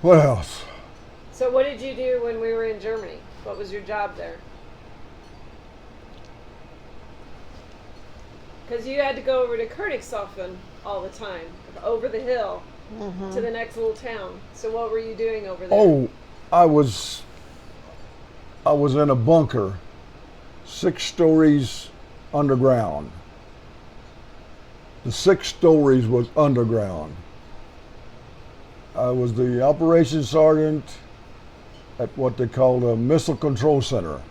What else? So what did you do when we were in Germany? What was your job there? Because you had to go over to Königshofen all the time, over the hill to the next little town. So what were you doing over there? Oh, I was I was in a bunker, 6 stories underground. The 6 stories was underground. I was the operations sergeant at what they called a missile control center.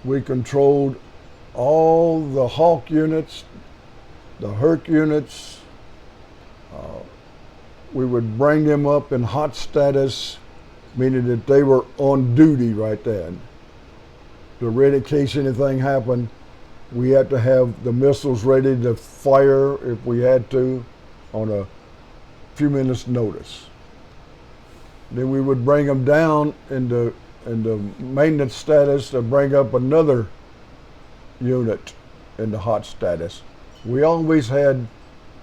We controlled all the Hawk units, the Herc units. We would bring them up in hot status, meaning that they were on duty right then. To ready in case anything happened, we had to have the missiles ready to fire if we had to on a few minutes notice. Then we would bring them down into maintenance status to bring up another unit into hot status. We always had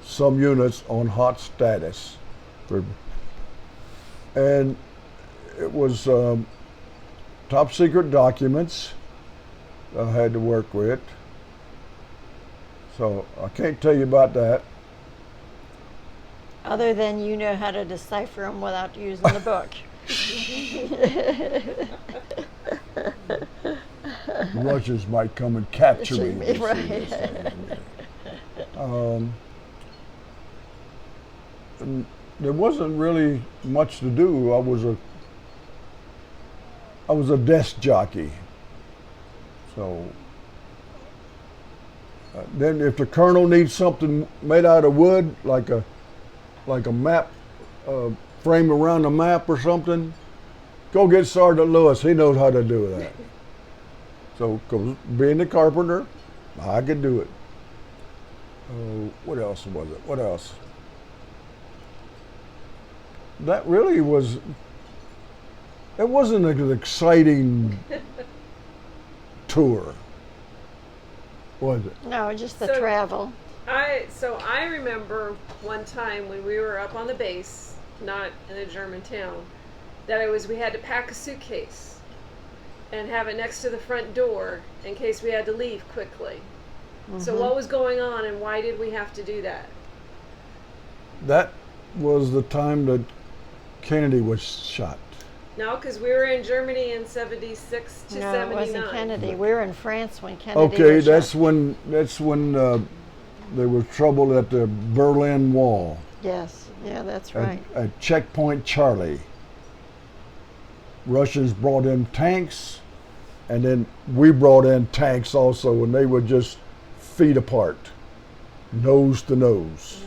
some units on hot status. And it was top secret documents I had to work with. So I can't tell you about that. Other than you know how to decipher them without using the book. The Russians might come and capture me. Right. And there wasn't really much to do. I was a desk jockey. So then if the colonel needs something made out of wood, like a map, frame around a map or something, go get Sergeant Lewis. He knows how to do that. So, 'cause being the carpenter, I could do it. What else was it? What else? That really was. It wasn't an exciting tour, was it? No, just the So- travel. I remember one time when we were up on the base, not in a German town, that we had to pack a suitcase and have it next to the front door in case we had to leave quickly. So what was going on and why did we have to do that? That was the time that Kennedy was shot. No, because we were in Germany in 76 to No, 79. it wasn't Kennedy. We were in France when Kennedy Okay, was that's shot. when there was trouble at the Berlin Wall Yes, yeah, that's at, right. at Checkpoint Charlie. Russians brought in tanks, and then we brought in tanks also, and they were just feet apart, nose to nose.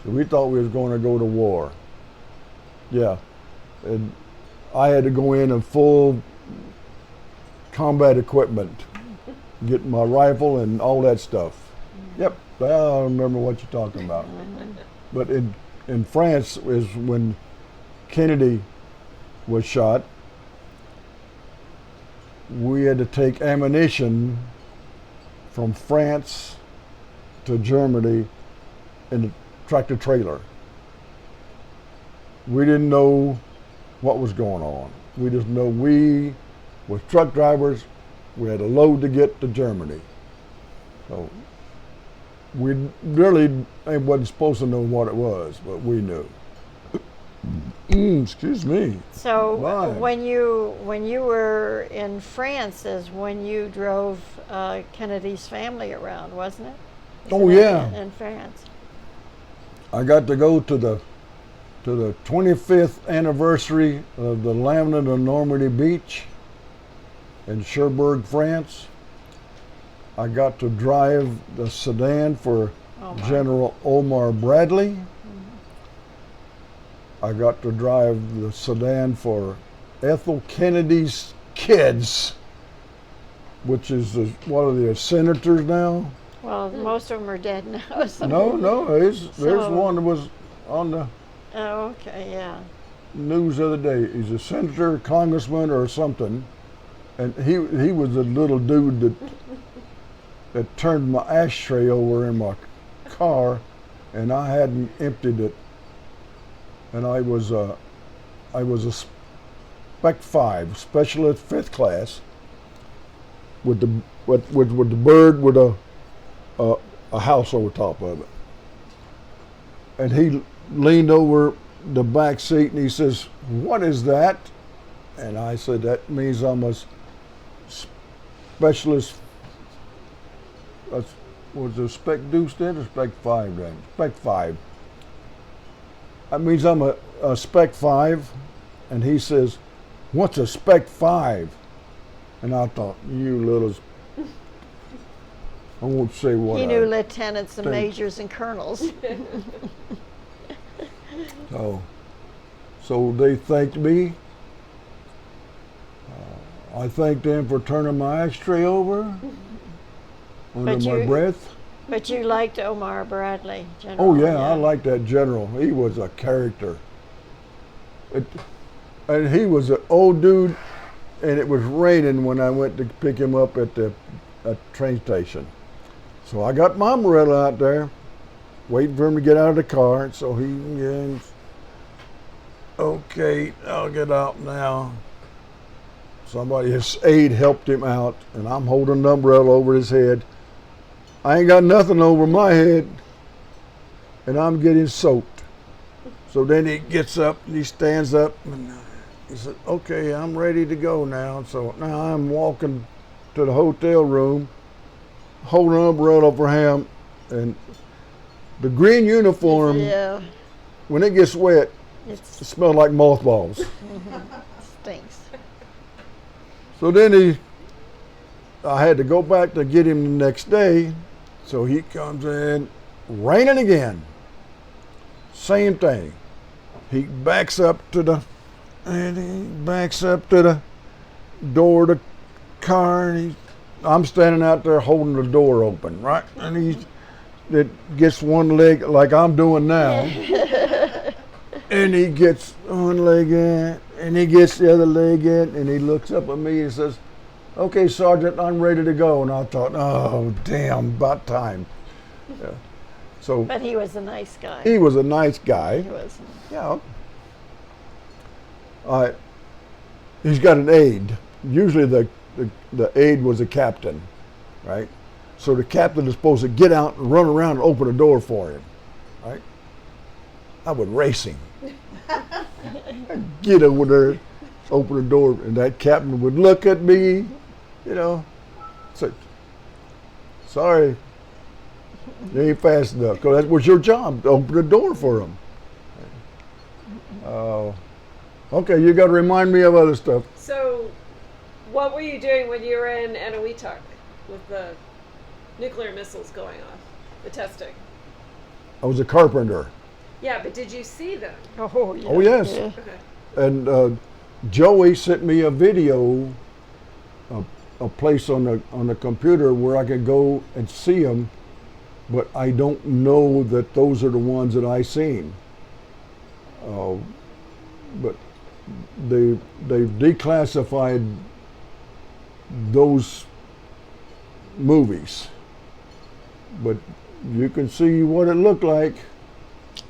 So we thought we was going to go to war. Yeah, and I had to go in full combat equipment, get my rifle and all that stuff. Yep, I remember what you're talking about. But in France is when Kennedy was shot. We had to take ammunition from France to Germany in a tractor trailer. We didn't know what was going on. We just know we were truck drivers. We had a load to get to Germany. So we really wasn't supposed to know what it was, but we knew. Excuse me. So Why? when you were in France is when you drove Kennedy's family around, wasn't it? Oh, Isn't it, yeah. in France. I got to go to the 25th anniversary of the landing of Normandy Beach in Cherbourg, France. I got to drive the sedan for Omar. General Omar Bradley. I got to drive the sedan for Ethel Kennedy's kids, which is one of the senators now. Well, most of them are dead now. So. No, there's So- one that was on the Oh, okay, yeah. news the other day. He's a senator, congressman, or something, and he was the little dude that turned my ashtray over in my car, and I hadn't emptied it and I was a Spec 5 specialist 5th class with the bird with a house over top of it. And he leaned over the back seat and he says, "What is that?" And I said, "That means I'm a specialist." Was it Spec Deuce then or Spec 5 then? Spec 5. That means I'm a Spec 5. And he says, "What's a Spec 5? And I thought, you little, I won't say what He I knew lieutenants and think. majors and colonels. So they thanked me. I thanked them for turning my ashtray over under my breath. But you liked Omar Bradley, General. Oh yeah, I liked that general. He was a character. And he was an old dude, and it was raining when I went to pick him up at the train station. So I got my umbrella out there, waiting for him to get out of the car so he can get in. Okay, I'll get out now. His aide helped him out, and I'm holding the umbrella over his head. I ain't got nothing over my head, and I'm getting soaked. So then he gets up and he stands up and he said, "Okay, I'm ready to go now." So now I'm walking to the hotel room, holding an umbrella for him, and the green uniform, Yeah, when it gets wet, it it smells like mothballs. stinks. So then I had to go back to get him the next day. So he comes in, raining again. Same thing. He backs up to the door of the car, and I'm standing out there holding the door open, right? And it gets one leg like I'm doing now, and he gets one leg in, and he gets the other leg in, and he looks up at me and says, "Okay, Sergeant, I'm ready to go." And I thought, oh, damn, about time. Yeah. So But he was a nice guy. he was a nice guy. He was. Yeah. He's got an aide. Usually the aide was a captain, right? So the captain is supposed to get out and run around and open the door for him, right? I would race him. I'd get over there, open the door, and that captain would look at me, say, "Sorry, you ain't fast enough," because that was your job, to open the door for him. Okay, you got to remind me of other stuff. So, what were you doing when you were in Eniwetok with the nuclear missiles going off, the testing? I was a carpenter. Yeah, but did you see them? Oh, yeah. Oh, yes. Yeah. Okay. And Joey sent me a video, a place on the computer where I could go and see them, but I don't know that those are the ones that I seen. But they've declassified those movies, but you can see what it looked like.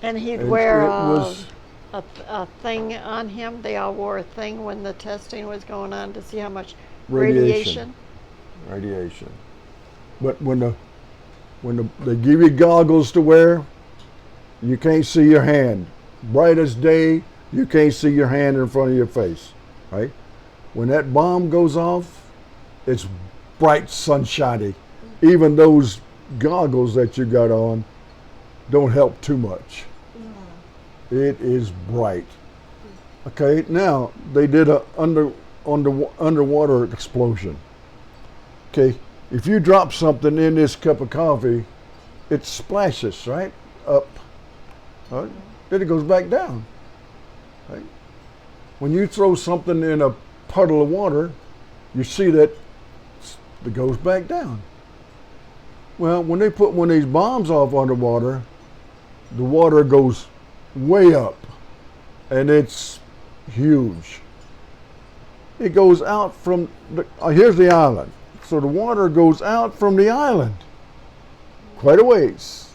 And he'd It wear was a thing on him. They all wore a thing when the testing was going on to see how much radiation. But when they give you goggles to wear, you can't see your hand. Bright as day, you can't see your hand in front of your face, right? When that bomb goes off, it's bright, sunshiny. Even those goggles that you got on don't help too much. It is bright. Okay, now they did a underwater explosion. Okay, if you drop something in this cup of coffee, it splashes right up. Right? Then it goes back down. Right? When you throw something in a puddle of water, you see that it goes back down. Well, when they put one of these bombs off underwater, the water goes way up, and it's huge. It goes out from here's the island. So the water goes out from the island quite a ways.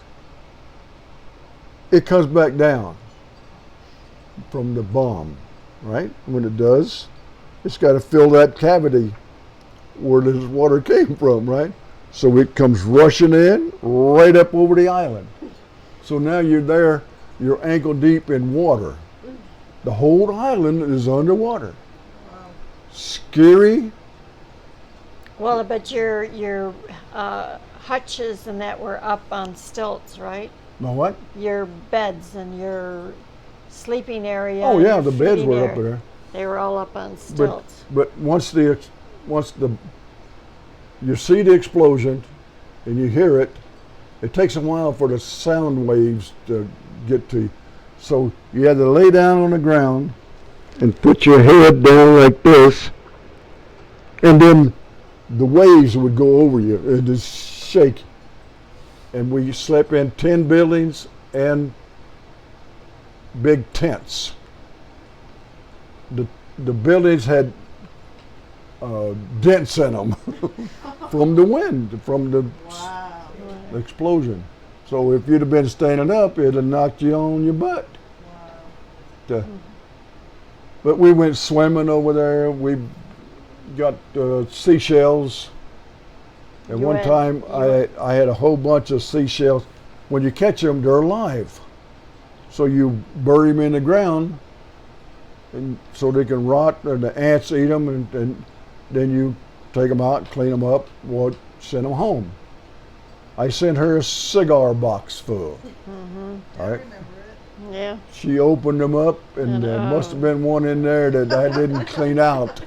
It comes back down. from the bomb, right? When it does, it's got to fill that cavity where this water came from, right? So it comes rushing in right up over the island. So now you're there, you're ankle deep in water. The whole island is underwater. Wow. Scary. Well, but your hutches and that were up on stilts, right? Now what? Your beds and your sleeping area. Oh and yeah, your the beds feeding were up area, there. They were all up on stilts. But once the you see the explosion and you hear it, it takes a while for the sound waves to get to you. So you had to lay down on the ground and put your head down like this, and then the waves would go over you and just shake. And we slept in 10 buildings and big tents. The buildings had dents in them from the wind, from the Wow. explosion. So if you'd have been standing up, it'd have knocked you on your butt. Wow. But we went swimming over there. We got seashells. At You one had- time, you I had a whole bunch of seashells. When you catch them, they're alive. So you bury them in the ground, and so they can rot, and the ants eat them, and then you take them out, clean them up, send them home. I sent her a cigar box full. I All right. remember it. Yeah. She opened them up, and there must have been one in there that I didn't clean out.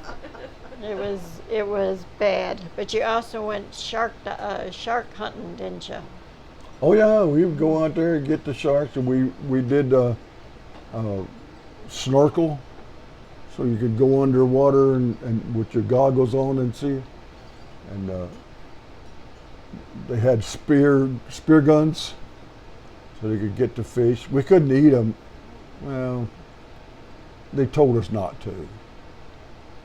It was bad. But you also went shark hunting, didn't you? Oh yeah, we would go out there and get the sharks, and we did snorkel, so you could go underwater and with your goggles on and see. And they had spear guns, so they could get the fish. We couldn't eat them. Well, they told us not to.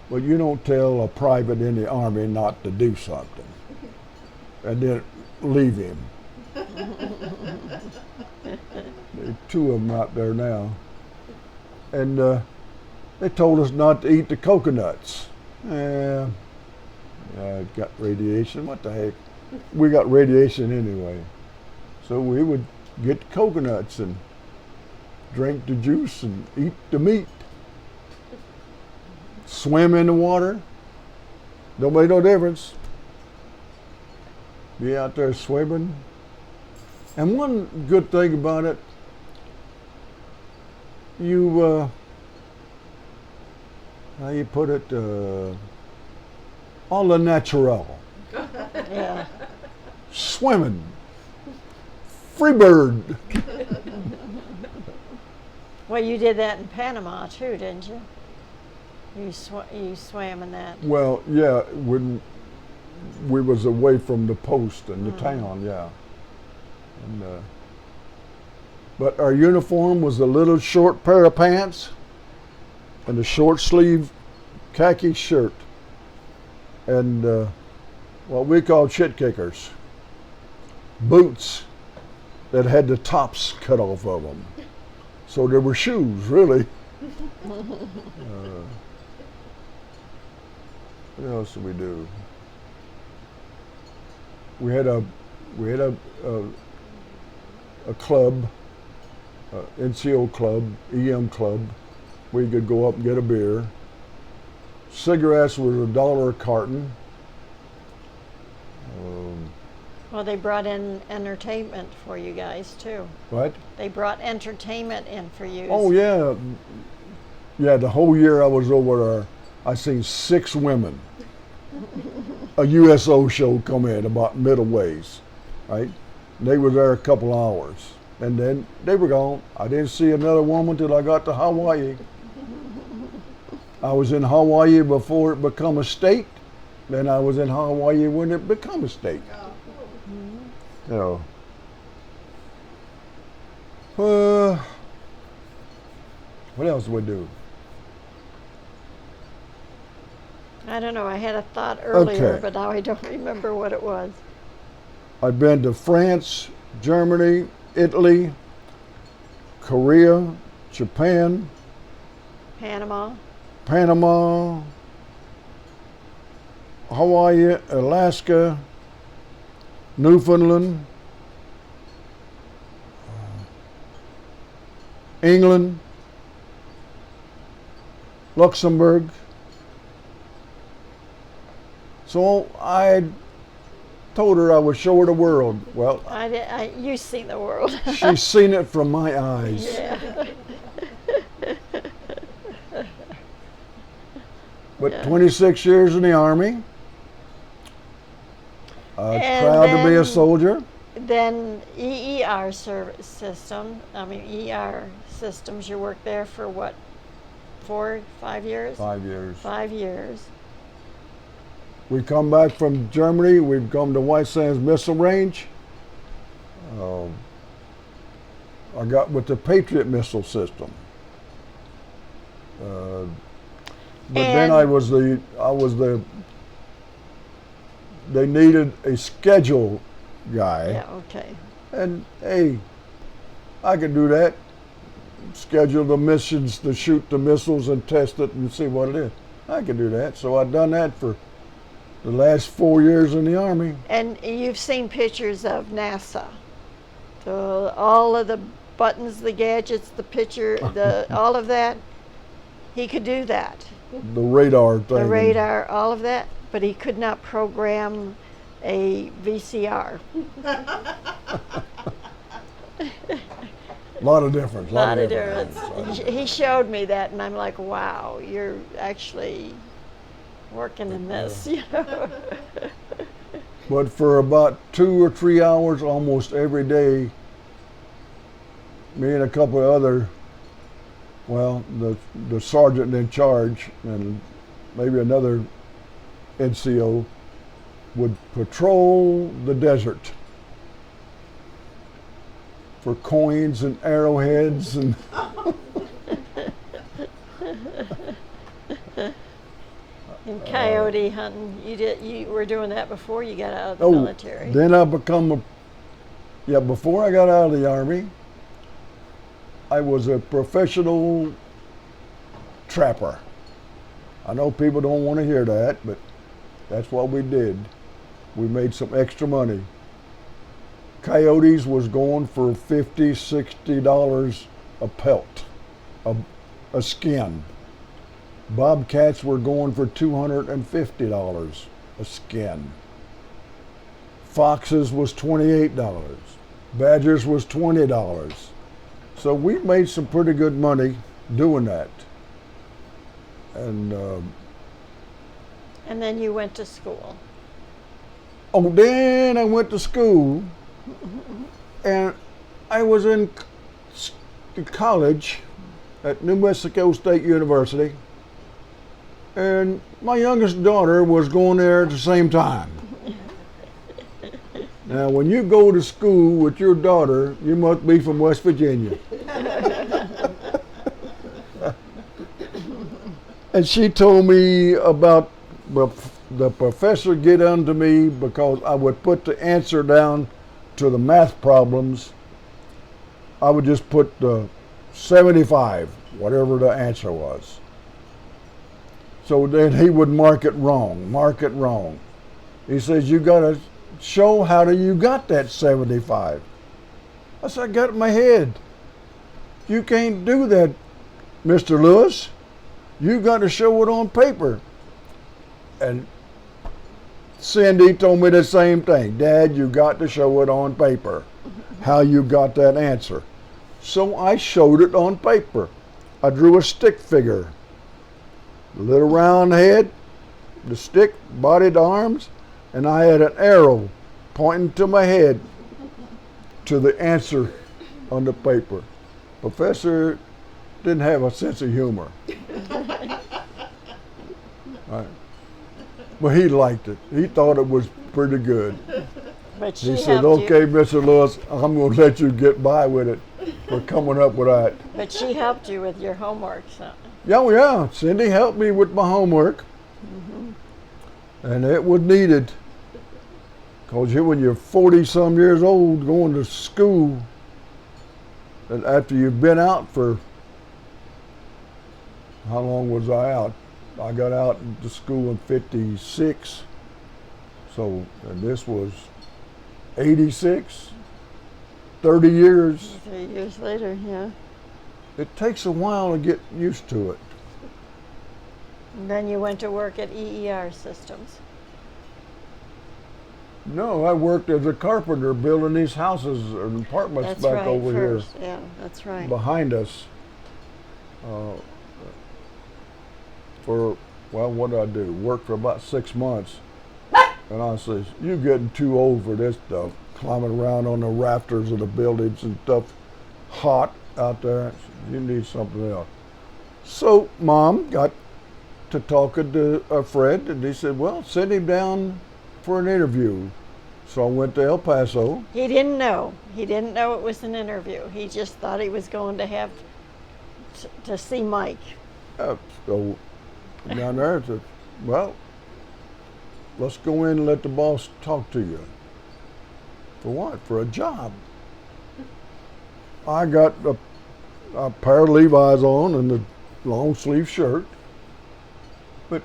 But you don't tell a private in the army not to do something, and then leave him. There's two of them out there now. And they told us not to eat the coconuts. Yeah, it got radiation. What the heck? We got radiation anyway. So we would get coconuts and drink the juice and eat the meat. Swim in the water. Don't make no difference. Be out there swimming. And one good thing about it, you, how you put it, all the natural. Yeah. Swimming. Free bird. Well, you did that in Panama too, didn't you? You swam in that. Well, yeah, when we was away from the post and the town, yeah. And, but our uniform was a little short pair of pants and a short sleeve khaki shirt and what we call shit kickers, boots that had the tops cut off of them. So they were shoes, really. What else did we do? We had a club, NCO club, EM club, where you could go up and get a beer. Cigarettes was $1 a carton. Well, they brought in entertainment for you guys too. What? They brought entertainment in for you. Oh yeah, yeah. The whole year I was over there, I seen 6 women. A USO show come in about middle ways, right? They were there a couple hours, and then they were gone. I didn't see another woman till I got to Hawaii. I was in Hawaii before it become a state. Then I was in Hawaii when it become a state. You know. What else do we do? I don't know. I had a thought earlier, Okay. but now I don't remember what it was. I've been to France, Germany, Italy, Korea, Japan, Panama. Panama, Hawaii, Alaska, Newfoundland, England, Luxembourg. So I told her I would show her the world. Well, You've seen the world. she's seen it from my eyes. Yeah. But Yeah. 26 years in the Army. And Proud to be a then- soldier. Then EER service system. ER systems. You worked there for what? 4, 5 years? 5 years. 5 years. We come back from Germany. We've come to White Sands Missile Range. I got with the Patriot missile system. But then And- they needed a schedule guy. Yeah. Okay. And hey, I could do that. Schedule the missions to shoot the missiles and test it and see what it is. I could do that. So I've done that for the last 4 years in the Army. And you've seen pictures of NASA. So all of the buttons, the gadgets, the picture, all of that. He could do that. The radar thing. The radar, all of that. But he could not program a VCR. Lot of difference. Lot of difference. He showed me that, and I'm like, wow, you're actually working in this. You know? But for about 2 or 3 hours almost every day, me and a couple of other, the sergeant in charge and maybe another NCO would patrol the desert for coins and arrowheads and And coyote hunting, you were doing that before you got out of the oh, military. then I before I got out of the Army, I was a professional trapper. I know people don't want to hear that, but that's what we did. We made some extra money. Coyotes was going for $50, $60 a pelt, a skin. Bobcats were going for $250 a skin. Foxes was $28. Badgers was $20. So we made some pretty good money doing that. And And then you went to school. then I went to school, and I was in college at New Mexico State University, and my youngest daughter was going there at the same time. Now, when you go to school with your daughter, you must be from West Virginia. And she told me about the professor get unto me because I would put the answer down to the math problems. I would just put the 75, whatever the answer was. So then he would mark it wrong. He says, you got to show how you got that 75. I said, I got it in my head. You can't do that, Mr. Lewis. You got to show it on paper. And Cindy told me the same thing. Dad, you got to show it on paper, how you got that answer. So I showed it on paper. I drew a stick figure. The little round head, the stick, body, the arms, and I had an arrow pointing to my head to the answer on the paper. Professor didn't have a sense of humor. Right. But he liked it. He thought it was pretty good. But she He said, helped okay, you. Mr. Lewis, I'm going to let you get by with it for coming up with that. But she helped you with your homework. So. Yeah, Cindy helped me with my homework. And it was needed. Because when you're 40-some years old going to school, and after you've been out for how long was I out? I got out to school in 56. So, and this was 86, 30 years. 3 years later, yeah. It takes a while to get used to it. And then you went to work at EER Systems. No, I worked as a carpenter building these houses and apartments That's back right, over first. Yeah, that's right. here behind us. For, well, what did I do? Worked for about 6 months. And I says, "You getting too old for this stuff. Climbing around on the rafters of the buildings and stuff. Hot out there. You need something else." So Mom got to talking to a friend, and he said, "Well, send him down for an interview." So I went to El Paso. He didn't know. He didn't know it was an interview. He just thought he was going to have to see Mike. So down there, I said, "Well, let's go in and let the boss talk to you." For what? For a job. I got a pair of Levi's on and a long sleeve shirt, but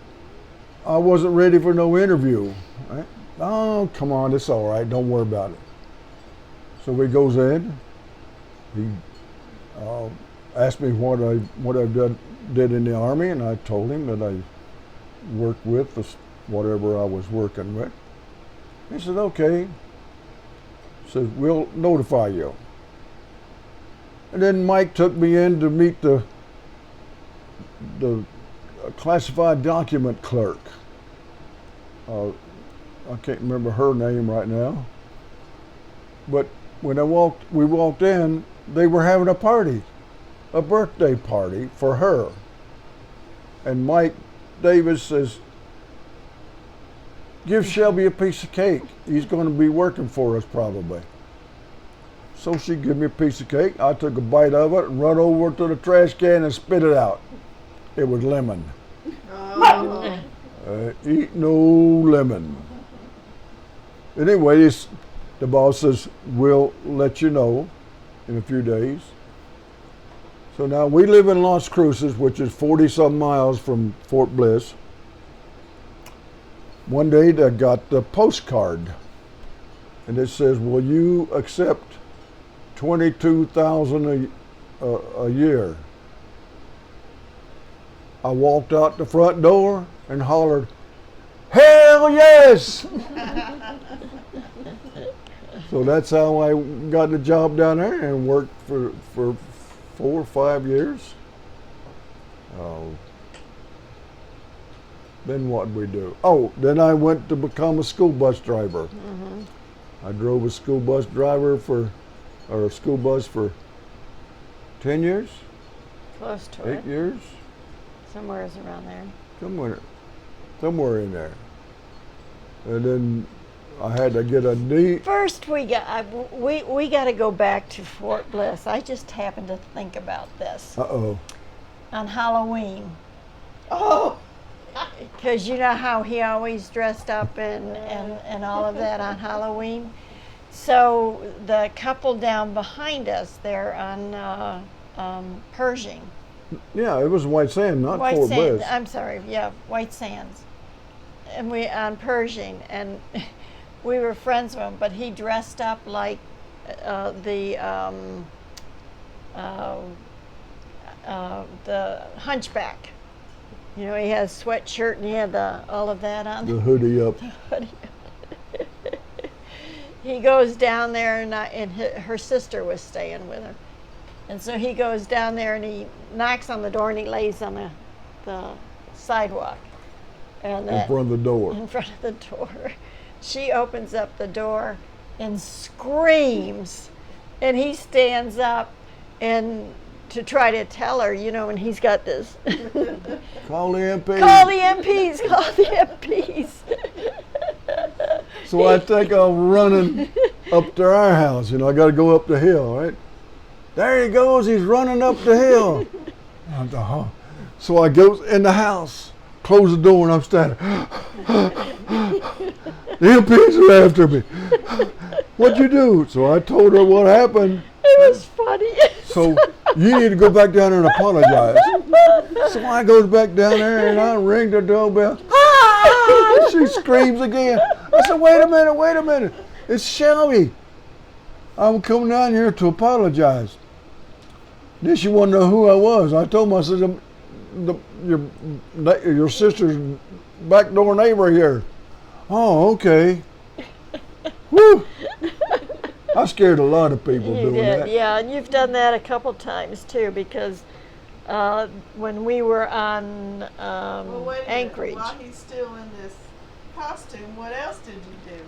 I wasn't ready for no interview. Right? "Oh, come on, it's all right. Don't worry about it." So he goes in. He asked me what I did in the Army, and I told him that I worked with whatever I was working with. He said, "Okay." He said, "We'll notify you." And then Mike took me in to meet the classified document clerk. I can't remember her name right now. But when we walked in, they were having a party, a birthday party for her. And Mike Davis says, "Give Shelby a piece of cake. He's going to be working for us probably." So she gave me a piece of cake. I took a bite of it and run over to the trash can and spit it out. It was lemon. Oh. Eat no lemon. Anyway, the boss says, "We'll let you know in a few days." So now we live in Las Cruces, which is 40-some miles from Fort Bliss. One day they got the postcard, and it says, "Will you accept $22,000 a year?" I walked out the front door and hollered, "Hell yes!" So that's how I got the job down there and worked for 4 or 5 years. Then what did we do? Oh, then I went to become a school bus driver. Mm-hmm. I drove a school bus for 10 years, Close to 8 it. years, Somewhere is around there. somewhere in there. And then I had to get a knee. First, we got to go back to Fort Bliss. I just happened to think about this Uh-oh. on Halloween, Oh. because you know how he always dressed up and all of that on Halloween. So the couple down behind us, they're on Pershing. Yeah, it was White Sand, not White Fort Sands. Bliss. I'm sorry. Yeah, White Sands. And we on Pershing, and we were friends with him. But he dressed up like the Hunchback. You know, he has a sweatshirt and he had all of that on. The hoodie up. He goes down there, and her sister was staying with her. And so he goes down there and he knocks on the door and he lays on the sidewalk. And In front of the door. in front of the door. She opens up the door and screams. And he stands up and to try to tell her, you know, and he's got this. Call the MP. Call the MPs, call the MPs. So I think I'm running up to our house. You know, I got to go up the hill, right? There he goes. He's running up the hill. I thought, huh. So I go in the house, close the door, and I'm standing. The MPs are after me. What'd you do? So I told her what happened. It was funny. So you need to go back down there and apologize. So I goes back down there and I ring the doorbell. Ah! She screams again. I said, wait a minute. It's Shelby. I'm coming down here to apologize. Then she wanted to know who I was. I told her, I said, your sister's back door neighbor here. Oh, okay. Whew. I scared a lot of people You doing did, that. yeah, and you've done that a couple times too, because when we were on Well, wait a minute. Anchorage. While he's still in this costume, what else did you do?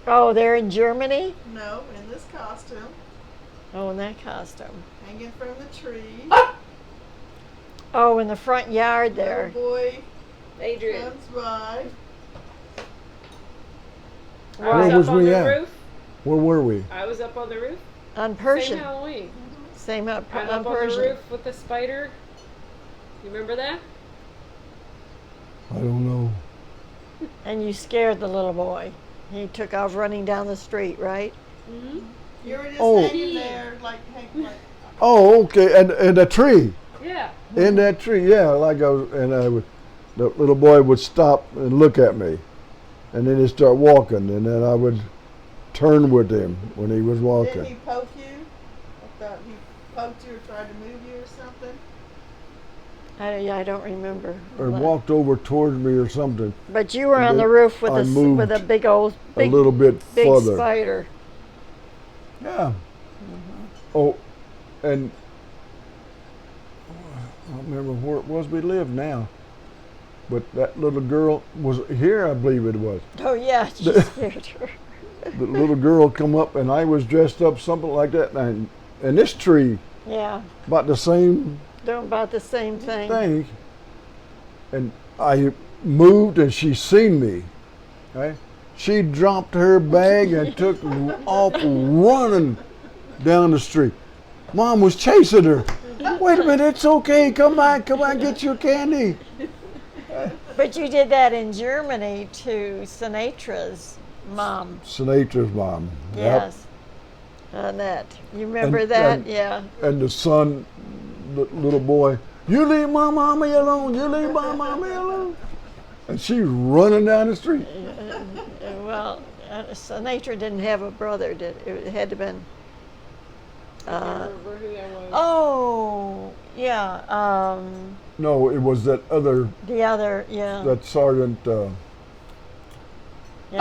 Oh, they're in Germany? No, in this costume, Oh, in that costume. hanging from the tree. Oh, in the front yard there. Little boy Adrian. comes by. I Where was was up on we the at? roof. Where were we? I was up on the roof. On Same Persian. Halloween. Same up I'm on up on the Persian. roof with the spider. You remember that? I don't know. And you scared the little boy. He took off running down the street, right? Mm-hmm. You were just Oh. hanging there, like. Oh, okay. And a tree. Yeah. In that tree, yeah. Like I was, and I would, the little boy would stop and look at me, and then he'd start walking, and then I would turn with him when he was Didn't he walking. poke you? I thought he poked you or tried to move you or something. I don't remember. Or But- walked over towards me or something. But you were And on the then roof with I with a moved big old, a little bit big further. spider. Yeah. Oh, and I don't remember where it was we lived now. But that little girl was here, I believe it was. Oh yeah, you scared her. The little girl come up and I was dressed up something like that. And this tree, Yeah, about the same doing about the same thing. thing. And I moved and she seen me. Right? She dropped her bag and took off running down the street. Mom was chasing her. Wait a minute, it's okay. Come on, get your candy. But you did that in Germany to Sinatra's mom. Sinatra's mom. Yep. Yes. Annette. You remember And- that? and- Yeah. And the son, the little boy, you leave my mommy alone. You leave my mommy alone. And she's running down the street. Well, Sinatra didn't have a brother, did it? It had to been. I can't remember who that was. Oh, yeah. No, it was that other, The other, yeah. that sergeant. Yeah,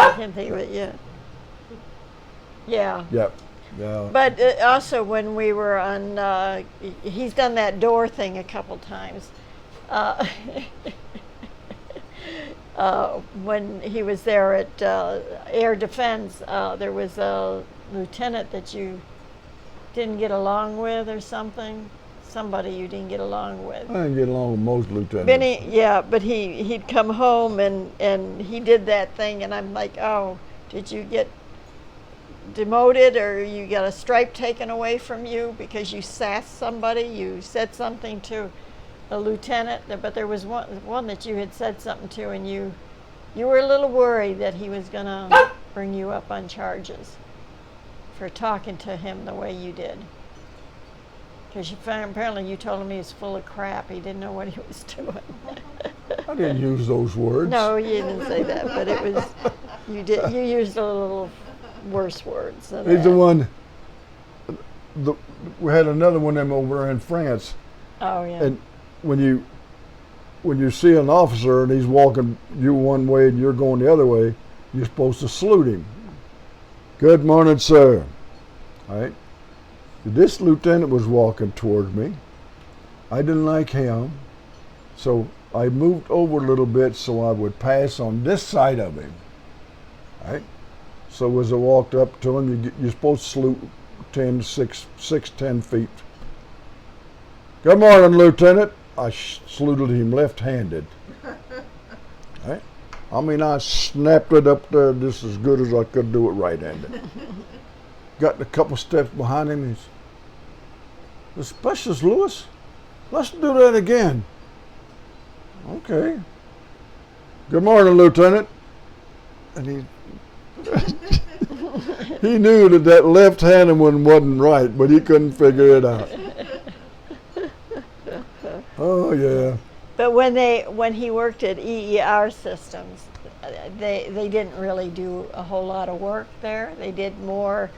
I can't think of it. Yeah. Yeah. Yep. Yeah. But also when we were on, he's done that door thing a couple times. When he was there at Air Defense, there was a lieutenant that you didn't get along with or something. Somebody you didn't get along with. I didn't get along with most lieutenants. Benny, yeah, but he'd come home and he did that thing, and I'm like, oh, did you get demoted or you got a stripe taken away from you because you sassed somebody? You said something to a lieutenant, but there was one that you had said something to, and you were a little worried that he was gonna bring you up on charges for talking to him the way you did. Because apparently you told him he was full of crap. He didn't know what he was doing. I didn't use those words. No, you didn't say that, but it was you did. You used a little worse words than He's that. the one. We had another one of them over in France, Oh yeah. and when you see an officer and he's walking you one way and you're going the other way, you're supposed to salute him. Good morning, sir. All right. This lieutenant was walking towards me. I didn't like him, so I moved over a little bit so I would pass on this side of him. All right. So as I walked up to him, you're supposed to salute 10 feet. Good morning, Lieutenant. I saluted him left-handed. Right? I mean, I snapped it up there just as good as I could do it right-handed. Got a couple steps behind him. He's, Specialist Lewis, let's do that again. Okay. Good morning, Lieutenant. And he knew that left-handed one wasn't right, but he couldn't figure it out. Oh yeah. But when he worked at EER Systems, they didn't really do a whole lot of work there. They did more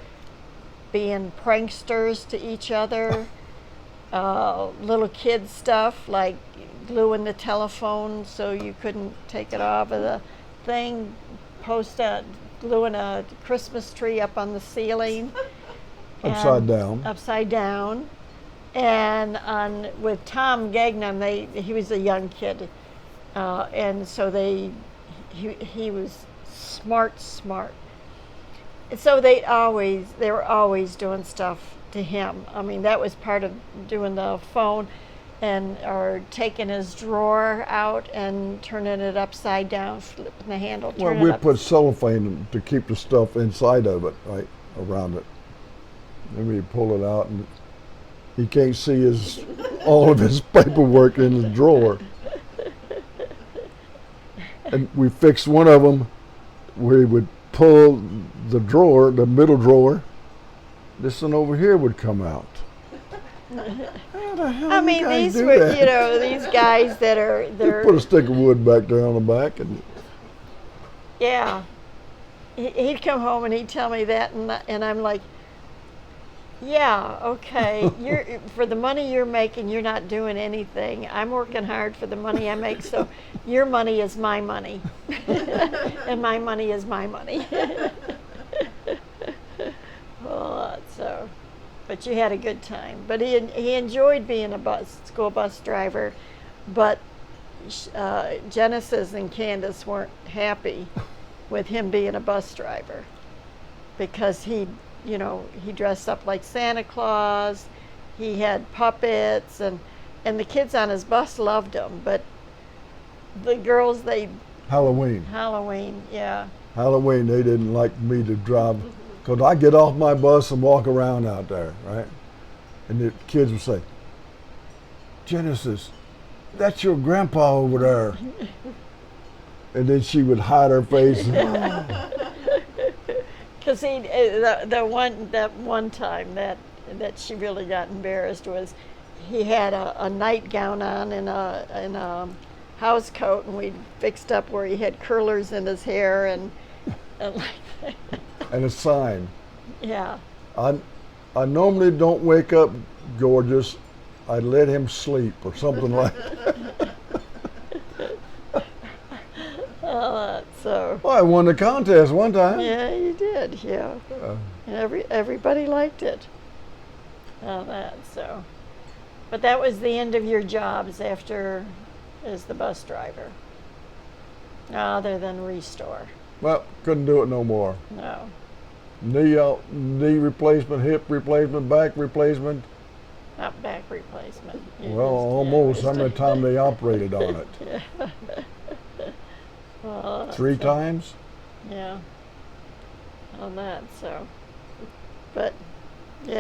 being pranksters to each other, little kid stuff like gluing the telephone so you couldn't take it off of the thing, gluing a Christmas tree up on the ceiling. Upside down. Upside down. And with Tom Gagnon, he was a young kid, and so he was smart. And so they were always doing stuff to him. I mean, that was part of doing the phone, or taking his drawer out and turning it upside down, flipping the handle. Well, turning we it up. put cellophane to keep the stuff inside of it, right around it. Then we pull it out, and he can't see all of his paperwork in the drawer. And we fixed one of them where he would pull the drawer, the middle drawer. This one over here would come out. How the hell I you mean, guys these do were, that? these guys that are, Just put a stick of wood back there on the back, and yeah. He'd come home and he'd tell me that, and I'm like, yeah, okay. For the money you're making, you're not doing anything. I'm working hard for the money I make, so your money is my money, and my money is my money. So, but you had a good time. But he enjoyed being a school bus driver, but Genesis and Candace weren't happy with him being a bus driver because he dressed up like Santa Claus. He had puppets, and the kids on his bus loved him, but the girls, Halloween, yeah. Halloween, they didn't like me to drive, because I get off my bus and walk around out there, right? And the kids would say, Genesis, that's your grandpa over there. And then she would hide her face. Because that one time that she really got embarrassed was he had a nightgown on and a house coat, and we fixed up where he had curlers in his hair and like And a sign. yeah. I normally don't wake up gorgeous. I let him sleep or something like that. So Well, I won the contest one time. yeah, you did, yeah. And everybody liked it. But that was the end of your jobs after as the bus driver, other than Restore. Well, couldn't do it no more. No. Knee replacement, hip replacement, back replacement. Not back replacement. You Well, almost. How many times they operated on it? Yeah. Well, 3 times? yeah. On that, so. But